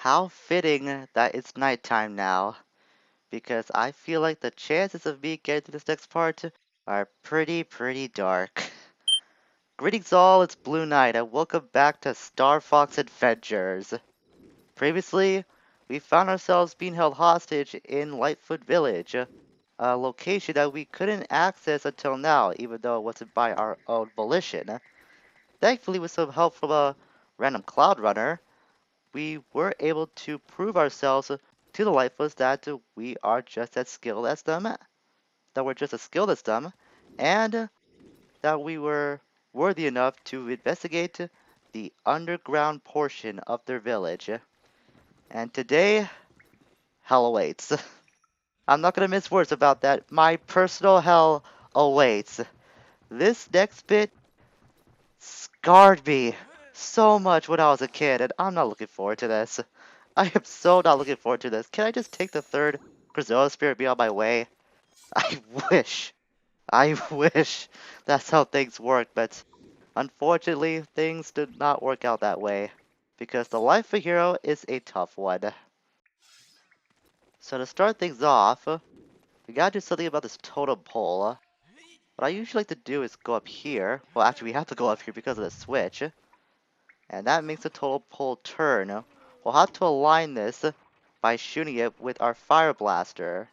How fitting that it's nighttime now, because I feel like the chances of me getting to this next part are pretty dark. Greetings all, it's Blue Knight, and welcome back to Starfox Adventures. Previously, we found ourselves being held hostage in Lightfoot Village, a location that we couldn't access until now, even though it wasn't by our own volition. Thankfully, with some help from a random cloud runner, we were able to prove ourselves to the Lifeless that we are just as skilled as them, that we're just as skilled as them, and that we were worthy enough to investigate the underground portion of their village. And today, hell awaits. I'm not gonna mince words about that. My personal hell awaits. This next bit scarred me so much when I was a kid, and I'm not looking forward to this. I am so not looking forward to this. Can I just take the third Krazoa Spirit be on my way? I wish. I wish that's how things work, but unfortunately, things did not work out that way. Because the life of a hero is a tough one. So to start things off, we gotta do something about this totem pole. What I usually like to do is go up here. Well, actually, we have to go up here because of the switch. And that makes the totem pole turn. We'll have to align this by shooting it with our fire blaster.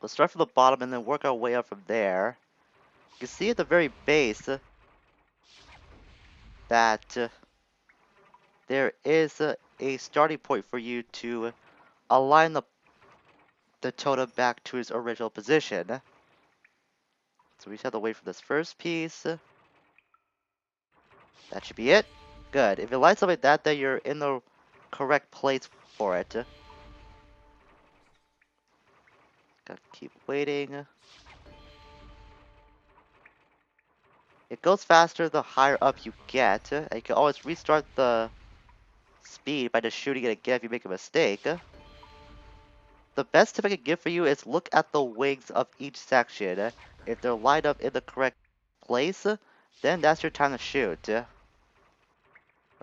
We'll start from the bottom and then work our way up from there. You can see at the very base that there is a starting point for you to align the totem back to its original position. So we just have to wait for this first piece. That should be it. Good. If it lights up like that, then you're in the correct place for it. Gotta keep waiting. It goes faster the higher up you get, and you can always restart the speed by just shooting it again if you make a mistake. The best tip I can give for you is look at the wings of each section. If they're lined up in the correct place, then that's your time to shoot.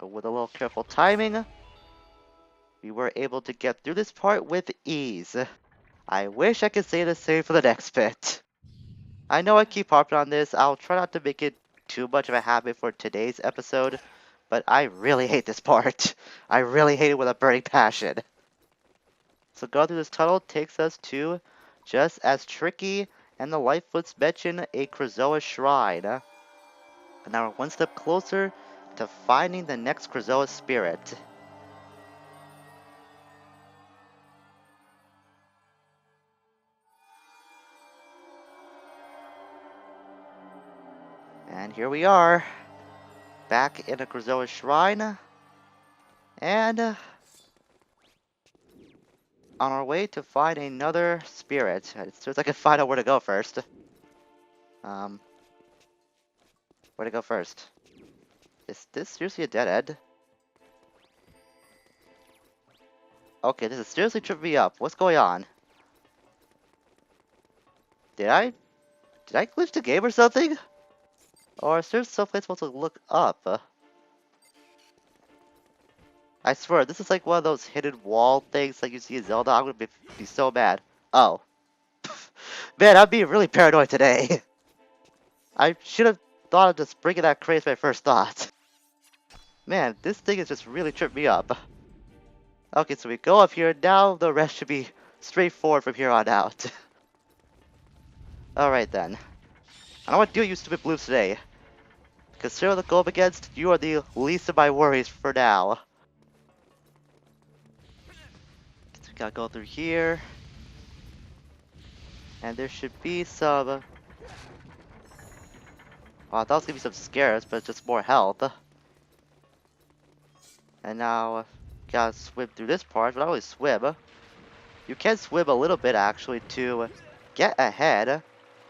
With a little careful timing, we were able to get through this part with ease. I wish I could say the same for the next bit. I know I keep harping on this, I'll try not to make it too much of a habit for today's episode, but I really hate this part. I really hate it with a burning passion. So going through this tunnel takes us to just as tricky and the Lightfoots mention a Krazoa shrine. And now we're one step closer to finding the next Krazoa Spirit. And here we are, back in a Krazoa shrine, and on our way to find another spirit. It seems I can find out where to go first. Where to go first? Is this seriously a dead end? Okay, this is seriously tripping me up. What's going on? Did I glitch the game or something? Or is there someplace I'm supposed to look up? I swear, this is like one of those hidden wall things like you see in Zelda. I'm gonna be so mad. Oh. Man, I'm being really paranoid today. I should have thought of just bringing that crate as my first thought. Man, this thing is just really tripping me up. Okay, so we go up here. Now the rest should be straightforward from here on out. Alright then. I don't want to deal with you stupid blues today. Considering the go up against, you are the least of my worries for now. So we gotta go through here. And there should be some... Well, I thought it was gonna be some scares, but it's just more health. And now, gotta swim through this part, but not really swim. You can swim a little bit, actually, to get ahead.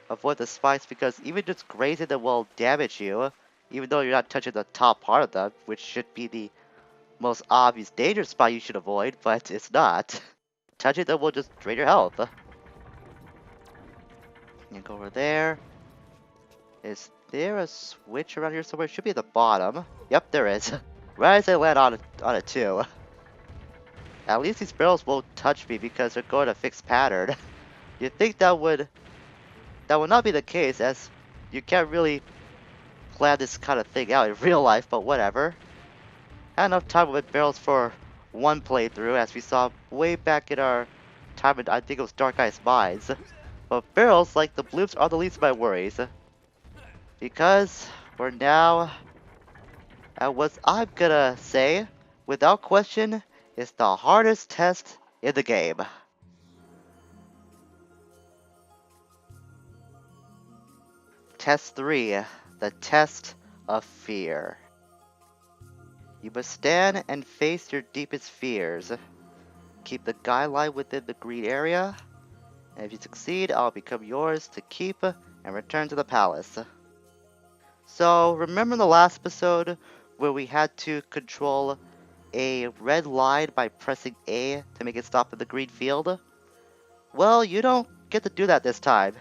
Avoid the spikes, because even just grazing them will damage you. Even though you're not touching the top part of them, which should be the most obvious danger spot you should avoid, but it's not. Touching them will just drain your health. You go over there. Is there a switch around here somewhere? It should be at the bottom. Yep, there is. Right as I land on it too. At least these barrels won't touch me because they're going a fixed pattern. You'd think that would not be the case, as you can't really plan this kind of thing out in real life, but whatever. Had enough time with barrels for one playthrough, as we saw way back in our time in, I think it was Dark Ice Mines. But barrels, like the bloops, are the least of my worries. Because we're now at what I'm gonna say, without question, is the hardest test in the game. Test 3, the test of fear. You must stand and face your deepest fears. Keep the guideline within the green area, and if you succeed, I'll become yours to keep and return to the palace. So, remember the last episode where we had to control a red line by pressing A to make it stop in the green field? Well, you don't get to do that this time.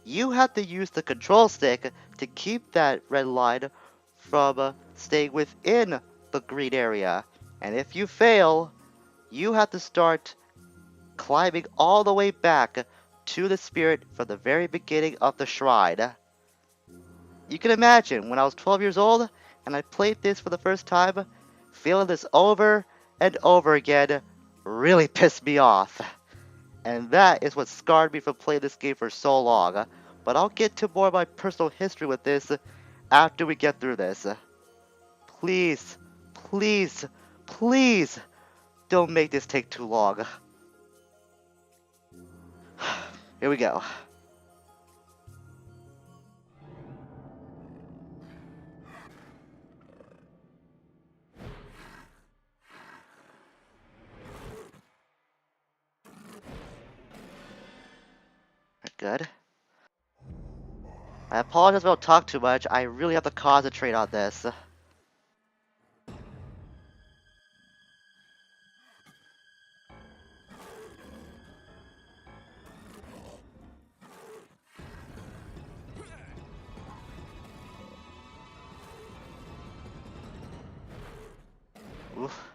You have to use the control stick to keep that red line from staying within the green area. And if you fail, you have to start climbing all the way back to the spirit from the very beginning of the shrine. You can imagine when I was 12 years old and I played this for the first time, feeling this over and over again really pissed me off. And that is what scarred me from playing this game for so long. But I'll get to more of my personal history with this after we get through this. Please, please, please don't make this take too long. Here we go. Good. I apologize if I don't talk too much. I really have to concentrate on this. Oof.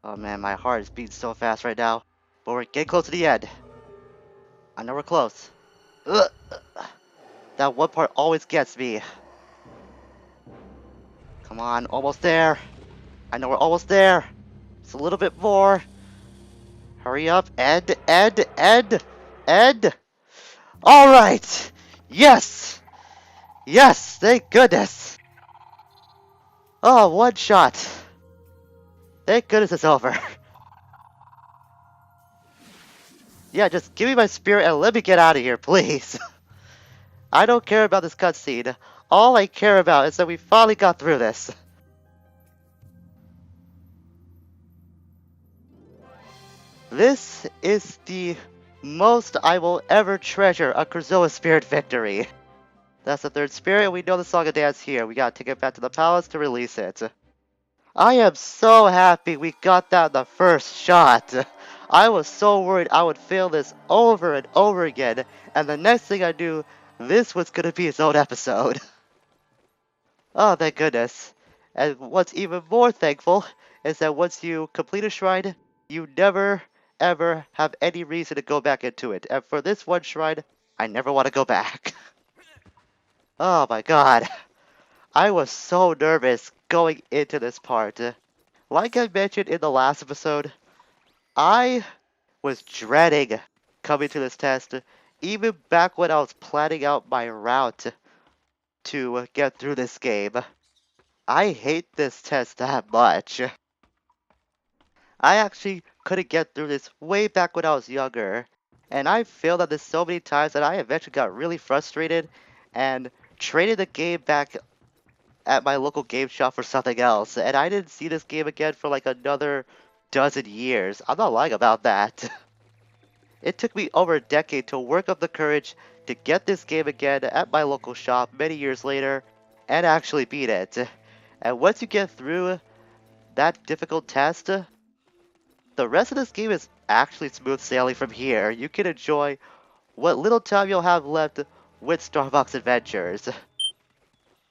Oh man, my heart is beating so fast right now. But we're getting close to the end. I know we're close. Ugh. That one part always gets me. Come on, almost there. I know we're almost there. Just a little bit more. Hurry up. End. Alright. Yes. Yes, thank goodness. Oh, one shot. Thank goodness it's over. Yeah, just give me my spirit and let me get out of here, please. I don't care about this cutscene. All I care about is that we finally got through this. This is the most I will ever treasure a Krazoa Spirit victory. That's the third spirit, we know the song and dance here. We gotta take it back to the palace to release it. I am so happy we got that in the first shot. I was so worried I would fail this over and over again, and the next thing I knew, this was gonna be its own episode. Oh, thank goodness. And what's even more thankful is that once you complete a shrine, you never, ever have any reason to go back into it. And for this one shrine, I never want to go back. Oh my god. I was so nervous going into this part. Like I mentioned in the last episode, I was dreading coming to this test, even back when I was planning out my route to get through this game. I hate this test that much. I actually couldn't get through this way back when I was younger, and I failed at this so many times that I eventually got really frustrated and traded the game back at my local game shop for something else, and I didn't see this game again for like another dozen years. I'm not lying about that. It took me over a decade to work up the courage to get this game again at my local shop many years later and actually beat it. And once you get through that difficult test, the rest of this game is actually smooth sailing from here. You can enjoy what little time you'll have left with Starfox Adventures.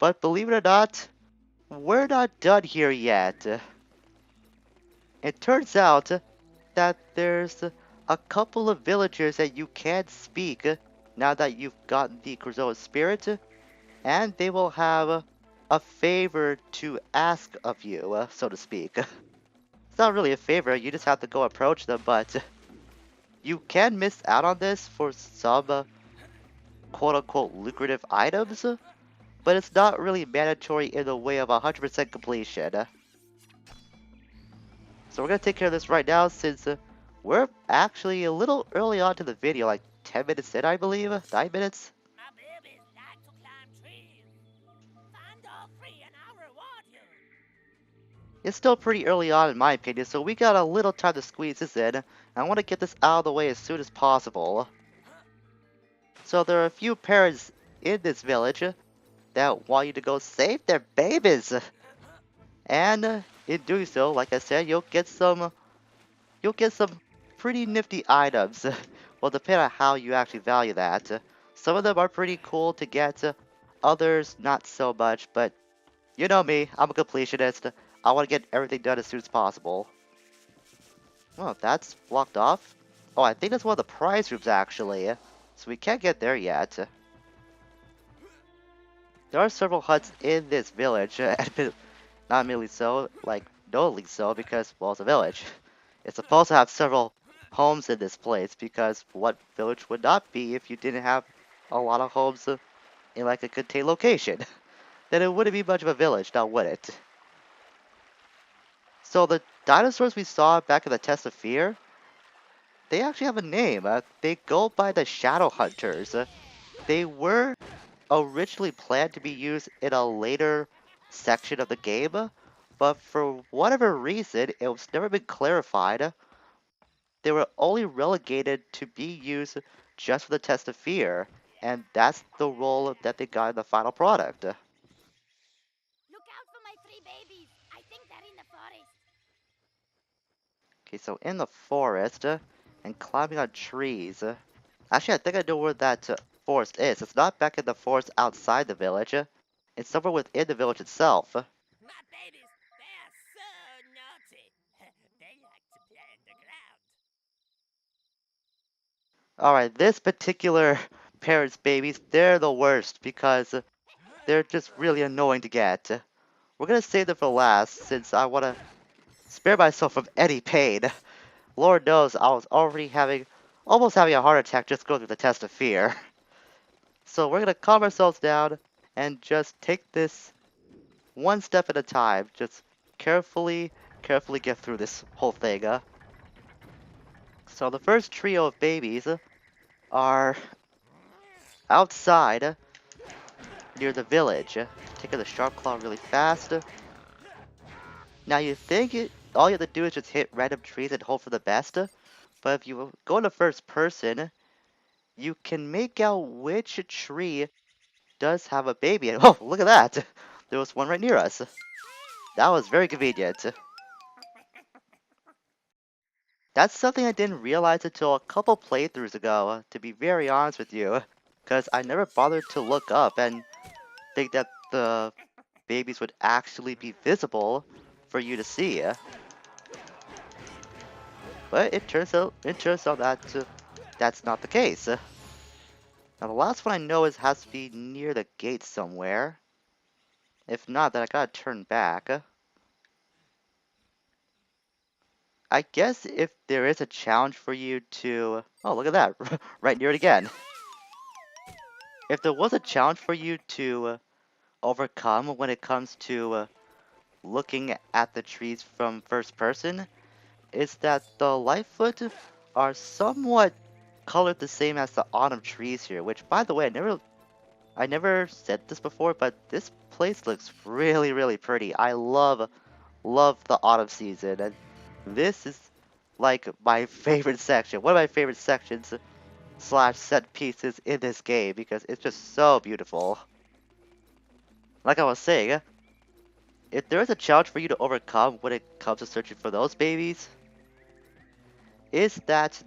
But believe it or not, we're not done here yet. It turns out that there's a couple of villagers that you can speak now that you've gotten the Krazoa Spirit, and they will have a favor to ask of you, so to speak. It's not really a favor, you just have to go approach them, but you can miss out on this for some quote-unquote lucrative items, but it's not really mandatory in the way of 100% completion. So we're gonna take care of this right now since we're actually a little early on to the video, like 10 minutes in, I believe? 9 minutes? My babies like to climb trees. Find all free and I'll reward you. It's still pretty early on in my opinion, so we got a little time to squeeze this in. I want to get this out of the way as soon as possible. So there are a few parents in this village that want you to go save their babies. And in doing so, like I said, you'll get some pretty nifty items. Well, depending on how you actually value that. Some of them are pretty cool to get, others not so much, but you know me, I'm a completionist. I want to get everything done as soon as possible. Oh, that's blocked off. Oh, I think that's one of the prize rooms actually. So we can't get there yet. There are several huts in this village, not merely so, like notably so, because, well, it's a village. It's supposed to have several homes in this place, because what village would not be if you didn't have a lot of homes in like a contained location? Then it wouldn't be much of a village, now would it? So the dinosaurs we saw back in the Test of Fear, they actually have a name. They go by the Shadow Hunters. They were originally planned to be used in a later section of the game, but for whatever reason, it was never been clarified. They were only relegated to be used just for the Test of Fear, and that's the role that they got in the final product. Look out for my three babies. I think they're in the forest. Okay, so in the forest, and climbing on trees. Actually, I think I know where that forest is. It's not back in the forest outside the village. It's somewhere within the village itself. My babies, they are so naughty. They like to play in the ground. Alright, this particular parent's babies, they're the worst because they're just really annoying to get. We're gonna save them for last since I wanna spare myself from any pain. Lord knows I was already almost having a heart attack just going through the test of fear. So we're gonna calm ourselves down and just take this one step at a time. Just carefully get through this whole thing. So the first trio of babies are outside near the village. Taking the sharp claw really fast. Now you think all you have to do is just hit random trees and hope for the best. But if you go into first person, you can make out which tree does have a baby. And oh, look at that! There was one right near us. That was very convenient. That's something I didn't realize until a couple playthroughs ago, to be very honest with you. Because I never bothered to look up and think that the babies would actually be visible for you to see. But it turns out that that's not the case. Now the last one I know has to be near the gate somewhere. If not, then I gotta turn back. I guess if there is a challenge for you to... Oh, look at that. Right near it again. If there was a challenge for you to overcome when it comes to looking at the trees from first person, is that the Lightfoot are somewhat colored the same as the autumn trees here, which by the way, I never said this before, but this place looks really, really pretty. I love the autumn season, and this is like my favorite section. One of my favorite sections slash set pieces in this game because it's just so beautiful. Like I was saying, if there is a challenge for you to overcome when it comes to searching for those babies, is that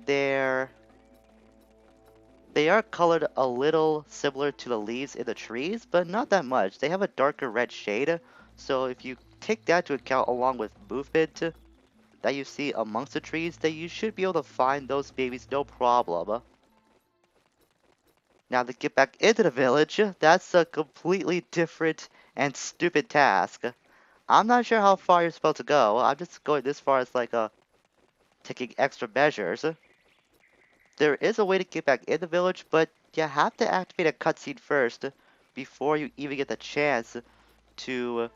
They are colored a little similar to the leaves in the trees, but not that much. They have a darker red shade, so if you take that into account along with movement that you see amongst the trees, then you should be able to find those babies no problem. Now to get back into the village, that's a completely different and stupid task. I'm not sure how far you're supposed to go. I'm just going this far as like taking extra measures. There is a way to get back in the village, but you have to activate a cutscene first before you even get the chance to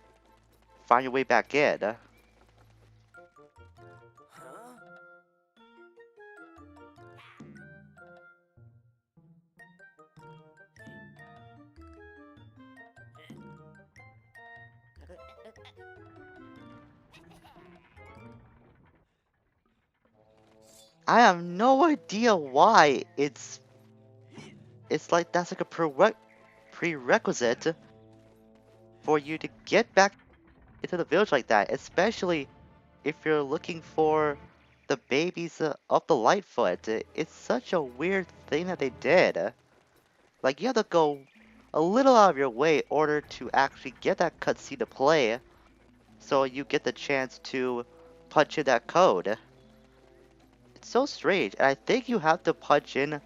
find your way back in. Huh? I have no idea why it's like that's like a prerequisite for you to get back into the village like that, especially if you're looking for the babies of the Lightfoot. It's such a weird thing that they did. Like, you have to go a little out of your way in order to actually get that cutscene to play, so you get the chance to punch in that code. It's so strange, and I think you have to punch in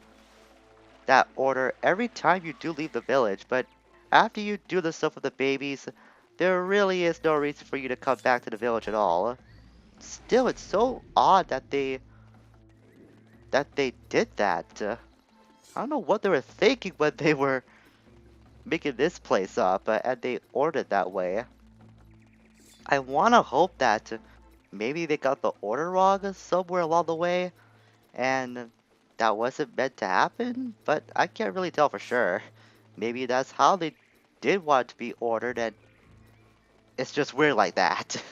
that order every time you do leave the village, but after you do the stuff with the babies, there really is no reason for you to come back to the village at all. Still, it's so odd that they did that. I don't know what they were thinking when they were making this place up, and they ordered that way. I want to hope that maybe they got the order wrong somewhere along the way, and that wasn't meant to happen, but I can't really tell for sure. Maybe that's how they did want it to be ordered, and it's just weird like that.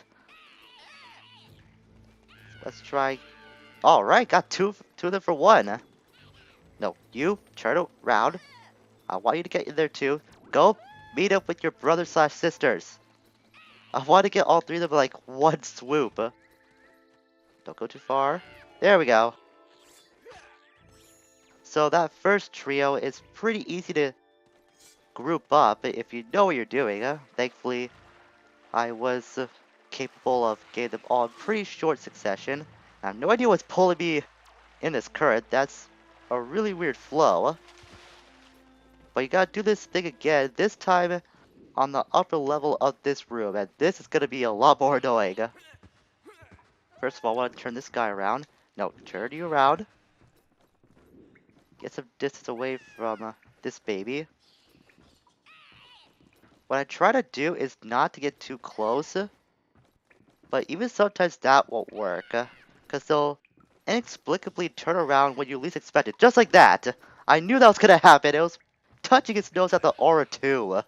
Let's try. Alright, got two of them for one. No, you, turn around. I want you to get in there too. Go meet up with your brothers slash sisters. I want to get all three of them in, like one swoop. Don't go too far. There we go. So that first trio is pretty easy to group up if you know what you're doing. Thankfully, I was capable of getting them all in pretty short succession. I have no idea what's pulling me in this current. That's a really weird flow. But you gotta do this thing again, this time on the upper level of this room, and this is gonna be a lot more annoying. First of all, I want to turn this guy around. No, turn you around. Get some distance away from this baby. What I try to do is not to get too close, but even sometimes that won't work, because they'll inexplicably turn around when you least expect it, just like that. I knew that was gonna happen. It was touching its nose at the aura too.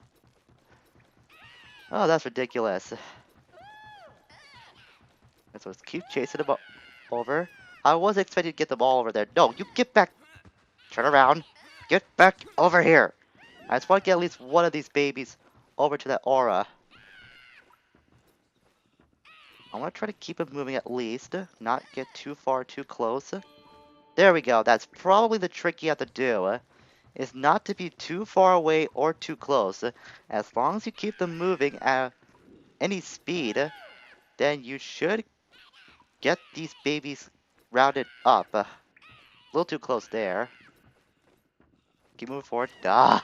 Oh, that's ridiculous. And so let's keep chasing them over. I wasn't expecting to get them all over there. No, you get back. Turn around. Get back over here. I just want to get at least one of these babies over to that aura. I want to try to keep it moving at least, not get too far too close. There we go. That's probably the trick you have to do, is not to be too far away or too close. As long as you keep them moving at any speed, then you should get these babies rounded up. A little too close there. Keep moving forward. Ah!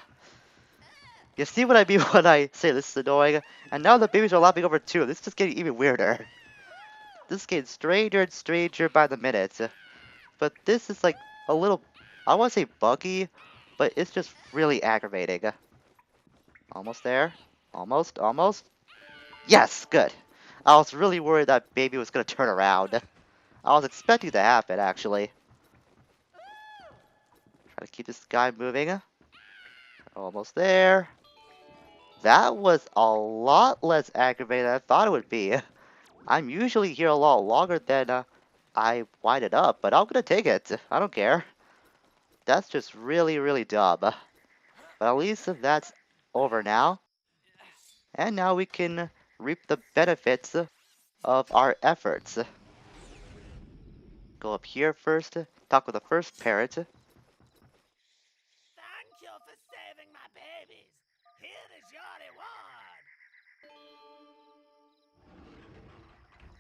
You see what I mean when I say this is annoying? And now the babies are lapping over too. This is just getting even weirder. This is getting stranger and stranger by the minute. But this is like a little, I want to say buggy, but it's just really aggravating. Almost there. Almost, almost. Yes, good. I was really worried that baby was going to turn around. I was expecting to happen, actually. Try to keep this guy moving. Almost there. That was a lot less aggravating than I thought it would be. I'm usually here a lot longer than I wind it up, but I'm gonna take it. I don't care. That's just really, really dumb. But at least that's over now. And now we can reap the benefits of our efforts. Go up here first, talk with the first parrot.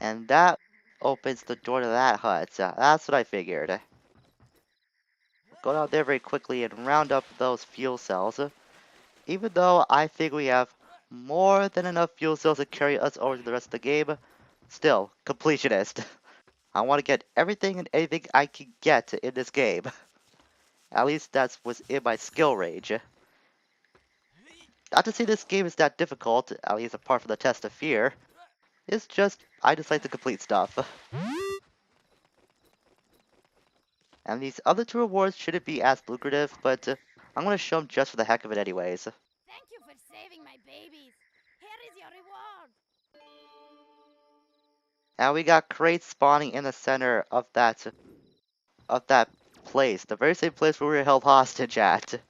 And that opens the door to that hut. That's what I figured. Go down there very quickly and round up those fuel cells. Even though I think we have more than enough fuel cells to carry us over to the rest of the game, still, completionist. I want to get everything and anything I can get in this game. At least that's what's in my skill range. Not to say this game is that difficult, at least apart from the test of fear. It's just, I just like to complete stuff. And these other two rewards shouldn't be as lucrative, but I'm going to show them just for the heck of it anyways. Thank you for saving my babies. Here is your reward. And we got crates spawning in the center of that place, the very same place where we were held hostage at.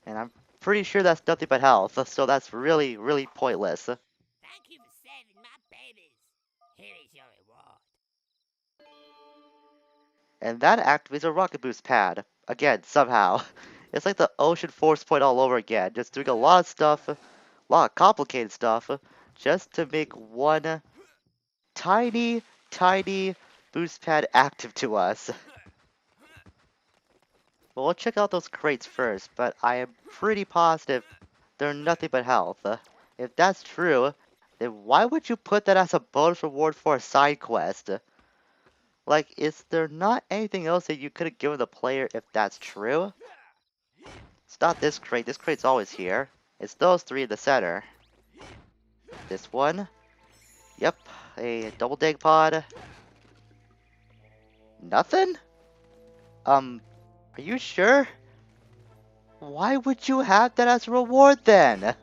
And I'm pretty sure that's nothing but health, so that's really, really pointless. Thank you for saving my babies. Here is your reward. And that activates a rocket boost pad. Again, somehow. It's like the ocean force point all over again, just doing a lot of stuff, a lot of complicated stuff, just to make one tiny, tiny boost pad active to us. Well, we'll check out those crates first, but I am pretty positive they're nothing but health. If that's true, then why would you put that as a bonus reward for a side quest? Like, is there not anything else that you could have given the player if that's true? It's not this crate. This crate's always here. It's those three in the center. This one. Yep. A double dig pod. Nothing? Are you sure? Why would you have that as a reward then?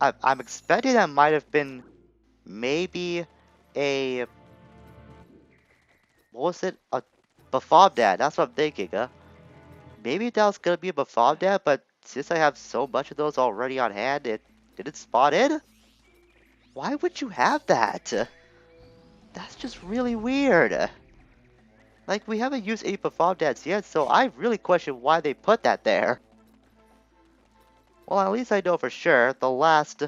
I'm expecting that might have been maybe a... What was it? A Bafobdad. That's what I'm thinking. Maybe that was gonna be a Bafobdad, but since I have so much of those already on hand, it didn't spot in? Why would you have that? That's just really weird. Like, we haven't used any Bafobdads yet, so I really question why they put that there. Well, at least I know for sure the last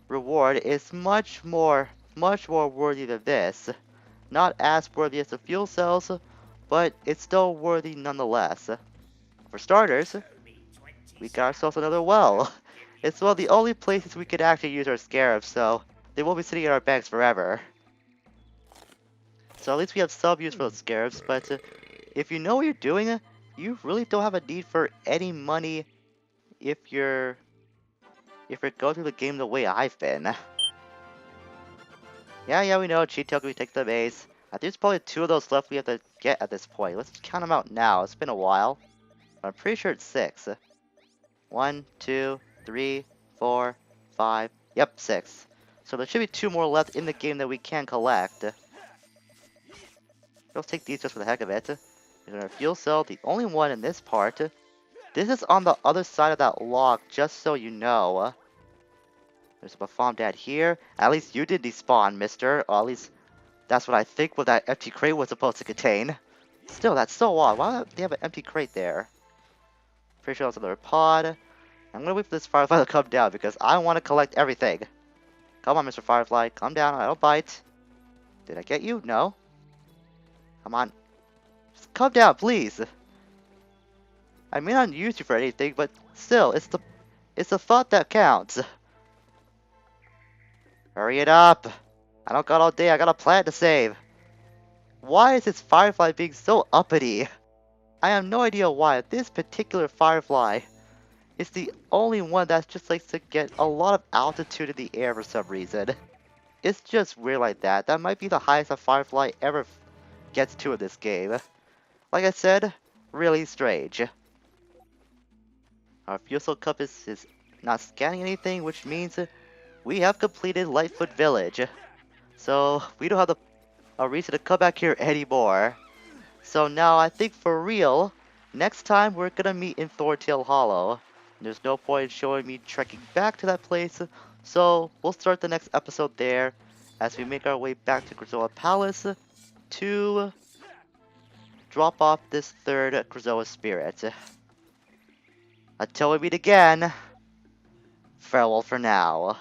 reward is much more worthy than this. Not as worthy as the fuel cells, but it's still worthy nonetheless. For starters, Show me 20 we got ourselves another well. It's one of the only places we could actually use our scarabs, so they won't be sitting in our bags forever. So at least we have some use for those scarabs, but if you know what you're doing, you really don't have a need for any money if you're going through the game the way I've been. Yeah, we know, cheat token, we take the base. I think there's probably 2 of those left we have to get at this point. Let's count them out now. It's been a while. But I'm pretty sure it's 6. 1, 2, 3, 4, 5. Yep, 6. So there should be 2 more left in the game that we can collect. Let's take these just for the heck of it. There's our fuel cell, the only one in this part. This is on the other side of that log, just so you know. There's a Bafomdad here. At least you did despawn, mister. Or at least that's what I think what that empty crate was supposed to contain. Still, that's so odd. Why would they have an empty crate there? Pretty sure that's another pod. I'm gonna wait for this Firefly to come down because I want to collect everything. Come on, Mr. Firefly. Come down. I don't bite. Did I get you? No. Come on. Just come down, please. I may not use you for anything, but still, it's the thought that counts. Hurry it up. I don't got all day. I got a plan to save. Why is this Firefly being so uppity? I have no idea why. This particular Firefly is the only one that just likes to get a lot of altitude in the air for some reason. It's just weird like that. That might be the highest a Firefly ever gets to in this game. Like I said, really strange. Our fuel cell compass is not scanning anything, which means we have completed Lightfoot Village. So we don't have a reason to come back here anymore. So now I think for real, next time we're gonna meet in Thorntail Hollow. There's no point in showing me trekking back to that place, so we'll start the next episode there as we make our way back to Krazoa Palace to drop off this third Krazoa Spirit. Until we meet again, farewell for now.